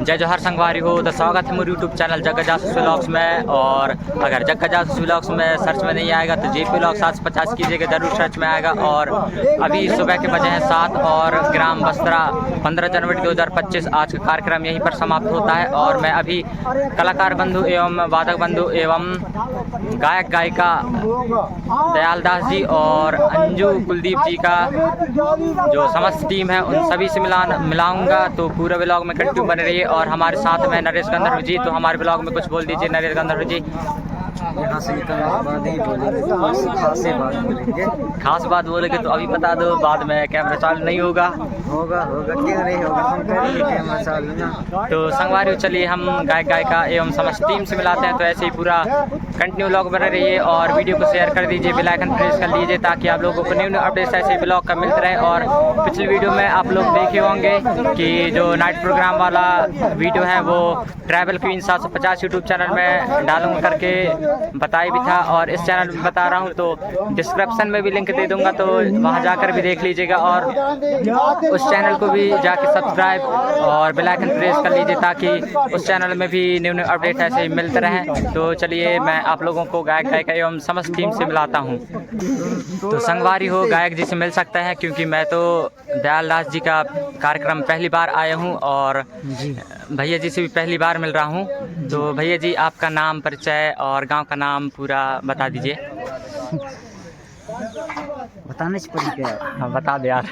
जय जोहर संगवारी हो। तो स्वागत है मेरे यूट्यूब चैनल जग्गा जासूस व्लॉग्स में। और अगर जग्गा जासूस व्लॉग्स में सर्च में नहीं आएगा तो जेपी व्लॉग 750 कीजिएगा, जरूर सर्च में आएगा। और अभी सुबह के बजे हैं 7 और ग्राम बस्तरा 15 जनवरी 2025 आज का कार्यक्रम यहीं पर समाप्त होता है। और मैं अभी कलाकार बंधु एवं वादक बंधु एवं गायक गायिका दयाल दास जी और अंजू कुलदीप जी का जो समस्त टीम है उन सभी से मिलाऊंगा। तो पूरे व्लॉग में कंटिन्यू बने रहिए। और हमारे साथ में नरेश गंधर्व जी, तो हमारे ब्लॉग में कुछ बोल दीजिए नरेश गंधर्व जी। यहाँ से निकलने के बाद ही बोलेंगे, खासे बात बोलेंगे। खास बात बोलेंगे तो अभी बता दो, बाद में कैमरा चालू नहीं होगा। होगा क्यों नहीं होगा, हम करेंगे कैमरा चालू ना। तो संगवारी चलिए हम गायक गायिका एवं समस्त टीम से मिलाते हैं। तो ऐसे ही पूरा कंटिन्यू व्लॉग बने रहिए और वीडियो को शेयर कर दीजिए, बेल आइकन प्रेस कर लीजिए ताकि आप लोगों को न्यू अपडेट्स ऐसे व्लॉग का मिलते रहे। और पिछली वीडियो में आप लोग देखे होंगे कि जो नाइट प्रोग्राम वाला वीडियो है वो ट्रैवल क्वीन 750 यूट्यूब चैनल में डालूंगा करके बताया भी था, और इस चैनल में बता रहा हूँ। तो डिस्क्रिप्शन में भी लिंक दे दूंगा, तो वहाँ जाकर भी देख लीजिएगा। और उस चैनल को भी जाके सब्सक्राइब और बेल आइकन प्रेस कर लीजिए ताकि उस चैनल में भी न्यू अपडेट ऐसे ही मिलते रहें। तो चलिए मैं आप लोगों को गायक गायिका एवं समस्त टीम से मिलाता हूँ। तो संगवारी हो गायक जी से मिल सकते हैं, क्योंकि मैं तो दयाल दास जी का कार्यक्रम पहली बार आया हूँ और भैया जी से भी पहली बार मिल रहा हूँ। तो भैया जी आपका नाम, परिचय और गांव का नाम पूरा बता दीजिए। बताने से पड़ी क्या? हाँ बता दे यार।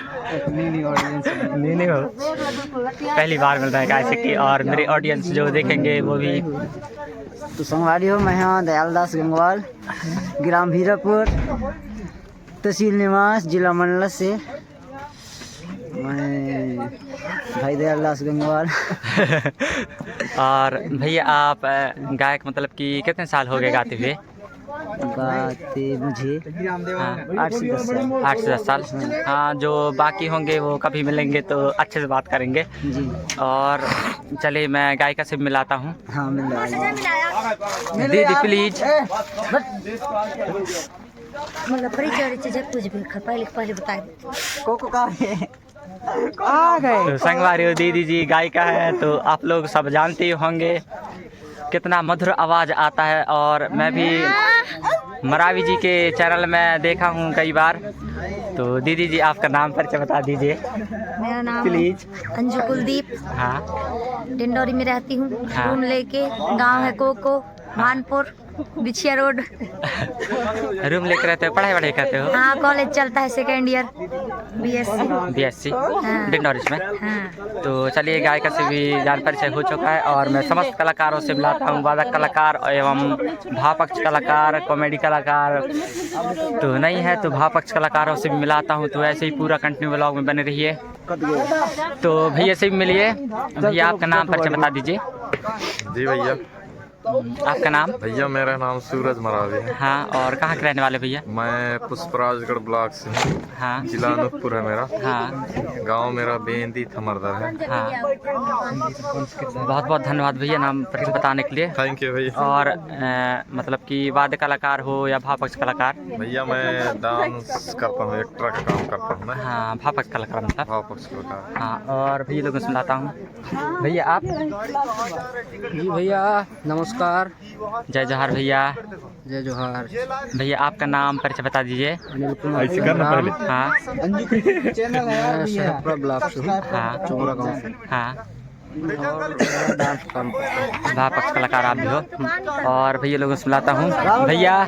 नहीं हो पहली बार मिल रहा है कैसे की, और मेरे ऑडियंस जो देखेंगे वो भी। तो संगवारी हो, मैं यहाँ दयाल दास गंगवाल, ग्राम हीरापुर, तहसील निवास, जिला मंडला से मैं भाई दयाल दास गंगवाल। और भैया आप गायक मतलब कि कितने साल हो गए गाते हुए? गाते मुझे 8 से 10 साल। हाँ, जो बाकी होंगे वो कभी मिलेंगे तो अच्छे से बात करेंगे जी। और चलिए मैं गायिका से मिलाता हूँ। हाँ मिल रहा दीदी प्लीज। मतलब परिचय कुछ भी पहले बता दे। आ गए। तो संगवारी हो दीदी जी गायिका है, तो आप लोग सब जानते ही होंगे कितना मधुर आवाज़ आता है। और मैं भी मरावी जी के चैनल में देखा हूँ कई बार। तो दीदी जी आपका नाम परिचय बता दीजिए। मेरा नाम प्लीज। अंजू कुलदीप, हाँ डिंडोरी में रहती हूँ। हाँ। रूम लेके, गांव है कोको, मानपुर, बिछिया रोड। रूम लेकर रहते हो, पढ़ाई वढ़ाई करते हो? हाँ, कॉलेज चलता है, सेकेंड ईयर BSc हाँ। डिंडोरिस में। हाँ। तो चलिए गायिका से भी जान परिचय हो चुका है और मैं समस्त कलाकारों से मिलाता हूँ, वादक कलाकार एवं भावपक्ष कलाकार, कॉमेडी कलाकार तो नहीं है तो भावपक्ष कलाकारों से भी मिलाता हूँ। तो ऐसे ही पूरा कंटिन्यू व्लॉग में बने रहिए। तो भैया से भी मिलिए। भैया आपका नाम परिचय बता दीजिए। जी भैया। आपका नाम? भैया मेरा नाम सूरज मरावी है। हाँ, और कहाँ के रहने वाले भैया? मैं पुष्पराजगढ़ ब्लॉक से हूँ। हाँ। जिला अनूपपुर है मेरा। हाँ। गांव मेरा बेंदी थमरदर है। हाँ। बहुत बहुत धन्यवाद भैया नाम परिचय बताने के लिए। थैंक यू भैया। और मतलब कि वाद्य कलाकार हो या भावपक्ष कलाकार? भैया मैं डांस करता हूँ, एक्टर का काम करता हूँ मैं। हाँ, भावपक्ष कलाकार मतलब। भावपक्ष कलाकार। हाँ, और भैया लोगों से मिलाता हूँ। भैया आप? जी भैया नमस्कार। जय जोहार भैया। जय जोहार। भैया आपका नाम परिचय बता दीजिए। ऐसे करना पहले। हाँ चैनल है ब्लॉग से। हाँ चोरा गाँव से। हाँ, डांस काम करता भावपक्ष कलाकार आप भी हो। और भैया लोगों से मिलाता हूँ। भैया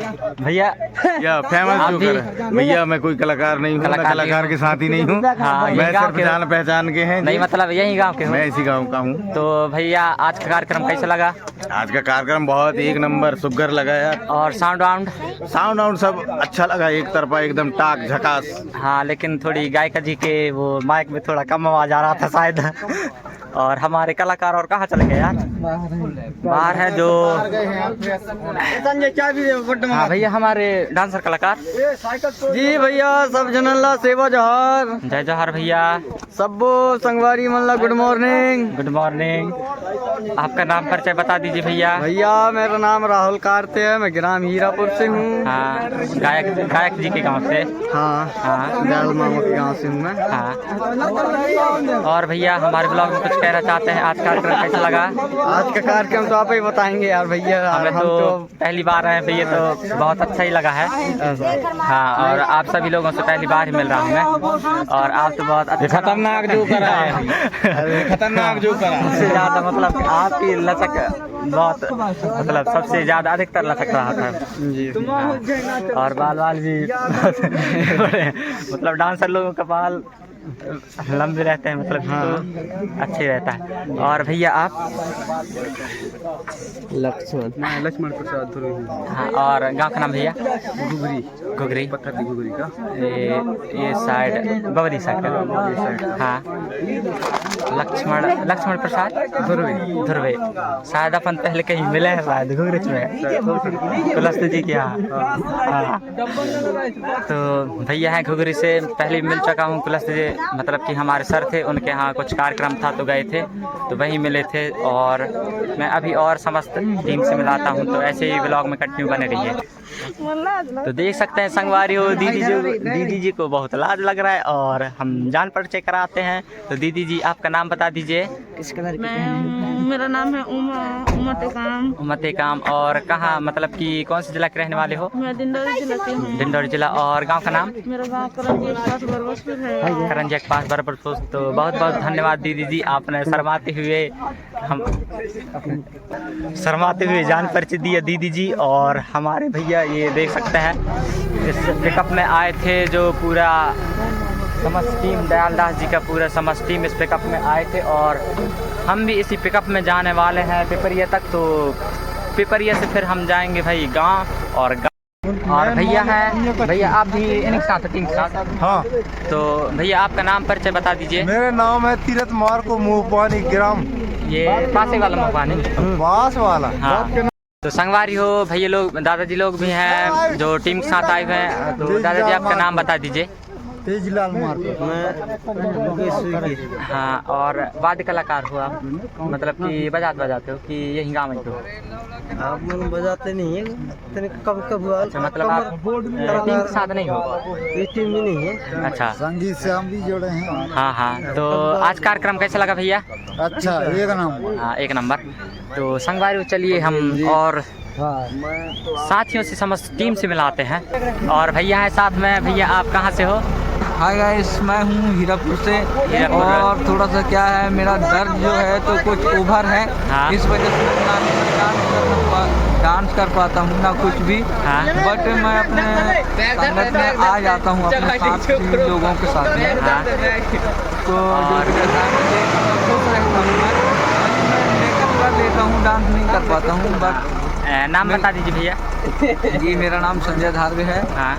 या फेमस आप जो भी? करे भैया, मैं कोई कलाकार नहीं हूँ, मैं कलाकार के साथ ही नहीं हूँ। हाँ, मैं यही गाँव सिर्फ के जान पहचान के हैं। नहीं, मतलब यही गांव के हो? मैं इसी गाँव का हूँ। तो भैया आज का कार्यक्रम कैसा लगा? आज का कार्यक्रम बहुत एक नंबर सुगर लगा यार। और साउंड वाउंड? साउंड सब अच्छा लगा, एक तरफा एकदम टाक झकास। हाँ, लेकिन थोड़ी गायिका जी के वो माइक में थोड़ा कम आवाज आ रहा था शायद। और हमारे कलाकार और कहाँ चले गए यार? बाहर है जो हाँ भैया हमारे डांसर कलाकार। जी भैया सब जनल्ला सेवा जहार जय जौहर भैया। सबो संगवारी मल्ला गुड मॉर्निंग। Good morning. आपका नाम परिचय बता दीजिए भैया। भैया मेरा नाम राहुल कार्ते है, मैं ग्राम हीरापुर से हूँ। हाँ गायक जी के गांव से। हाँ हाँ दयाल मामा के गाँव से हूँ मैं। हाँ और भैया हमारे ब्लॉग में कुछ कहना चाहते हैं? आज कार्यक्रम कैसा लगा? आज का कार्यक्रम तो आप ही बताएंगे यार भैया। हमें तो पहली बार आए भैया तो बहुत अच्छा ही लगा है। हाँ और आप सभी लोगों से पहली बार ही मिल रहा हूँ मैं, और आप तो बहुत खतरनाक जो करा है। खतरनाक जो करा सबसे ज्यादा, मतलब आपकी लचक बहुत, मतलब सबसे ज्यादा अधिकतर लचक रहा था जी। और बाल भी मतलब डांसर लोगों का बाल लंबे रहते हैं, मतलब तो अच्छे रहता है। और भैया आप? लक्ष्मण प्रसाद। हाँ और गांव का नाम भैया? घुघरी घुघरी का ये साइड बवरी साइड का। हाँ लक्ष्मण प्रसाद धुर्वे। शायद अपन पहले कहीं मिले हैं शायद घुघरी में कुलस्ते जी के यहाँ। हाँ तो भैया है घुघरी से, पहले मिल चुका हूँ कुलस्ते जी, मतलब कि हमारे सर थे उनके यहाँ कुछ कार्यक्रम था तो गए थे तो वहीं मिले थे। और मैं अभी और समस्त टीम से मिलाता हूँ, तो ऐसे ही ब्लॉग में कंटिन्यू बने रहिए। तो देख सकते हैं संगवारी हो दीदी जी को बहुत लाज लग रहा है और हम जान परिचय कराते हैं। तो दीदी जी आपका नाम बता दीजिए। किस कलर मेरा नाम है उमते काम। और कहाँ, मतलब कि कौन से जिला के रहने वाले हो? मैं दिंडोरी जिला की हूँ। दिंडोरी जिला। और गांव का नाम? मेरा गाँव करंजिया के पास बरबसपुर है। करंजिया के पास बरबसपुर। तो बहुत बहुत धन्यवाद दीदी जी, आपने शर्माते हुए जान परिचय दिया दीदी जी। और हमारे भैया ये देख सकते हैं इस पिकअप में आए थे, जो पूरा समस्त टीम दयाल दास जी का पूरा समस्त टीम इस पिकअप में आए थे, और हम भी इसी पिकअप में जाने वाले हैं पिपरिया तक। तो पिपरिया से फिर हम जाएंगे भाई गांव। और भैया हैं, भैया आप भी इनके साथ टीम के साथ? हाँ तो भैया आपका नाम परिचय बता दीजिए। मेरा नाम है तीरथ मार को मुँहपानी ग्राम। ये पासे वाला मुखबानी बास वाला। हाँ तो संगवारी हो भैया लोग, दादाजी लोग भी हैं जो टीम के साथ आए हुए हैं। तो दादाजी आपका नाम बता दीजिए। तेजलाल मार्को। मैं हाँ और वाद्य कलाकार हो आप, मतलब कि बजाते हो कि यही गाँव में हो? आप बजाते नहीं है कब अच्छा, मतलब आप टीम के साथ नहीं हो? ये टीम में नहीं है। अच्छा संगीत से हम भी जुड़े हैं। हाँ हाँ। तो आज कार्यक्रम कैसा लगा भैया? अच्छा एक नंबर। हाँ एक नंबर। तो संगवारी चलिए हम और साथियों से समस्त टीम से मिलाते हैं। और भैया है साथ में। भैया आप कहाँ से हो? हाय गाइस, मैं हूँ हीरापुर से। हीरापुर। और थोड़ा सा क्या है, मेरा दर्द जो है तो कुछ ओवर है। हाँ। इस वजह से मैं डांस कर पाता हूँ ना कुछ भी। हाँ। बट मैं अपने संगत में आ जाता हूँ अपने साथ लोगों के साथ में। हाँ। तो कर लेता हूँ, डांस नहीं कर पाता हूँ। बट नाम बता दीजिए भैया। जी मेरा नाम संजय धारवे है। हाँ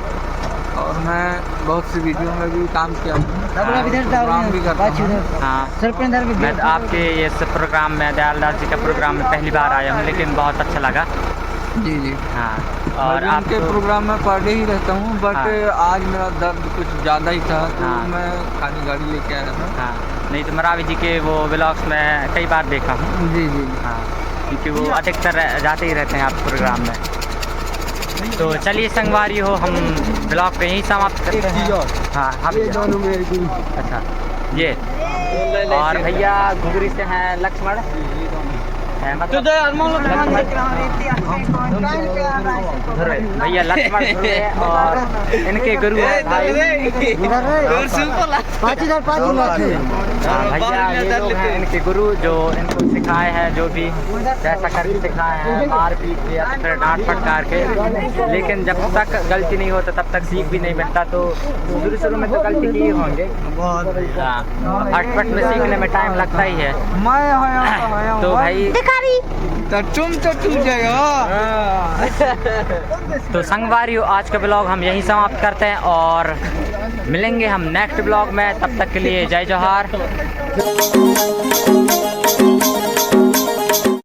और मैं बहुत सी वीडियो में भी काम किया हूँ, प्रोग्राम भी करता हूँ। हाँ मैं तो आपके ये सब प्रोग्राम में दयाल दास जी का प्रोग्राम में पहली बार आया हूँ, लेकिन बहुत अच्छा लगा। जी जी। हाँ और आपके प्रोग्राम में पर डे ही रहता हूँ। बट आज मेरा दर्द कुछ ज़्यादा ही था तो मैं खाली गाड़ी लेके आया था। हाँ नहीं तो मरावी जी के वो व्लॉग्स में कई बार देखा हूँ। जी जी। हाँ क्योंकि वो अधिकतर जाते ही रहते हैं आप प्रोग्राम में। तो चलिए संगवारी हो, हम ब्लॉग पे यहीं समाप्त करते हैं। हाँ हम अच्छा ये। और भैया घुघरी से हैं लक्ष्मण, मतलब भैया लक्ष्मण और इनके गुरु है भाई। भैया ये लोग हैं इनके गुरु, जो इनको सिखाए हैं, जो भी जैसा करके सिखाए हैं, मार पीट के या फिर डांट फटकार के। लेकिन जब तक गलती नहीं होता तब तक सीख भी नहीं मिलता। तो शुरू में तो गलती की होंगे, फटफट में सीखने में टाइम लगता ही है। तो भाई तो संगवारी हो, आज का ब्लॉग हम यहीं समाप्त करते हैं और मिलेंगे हम नेक्स्ट ब्लॉग में। तब तक के लिए जय जौहर।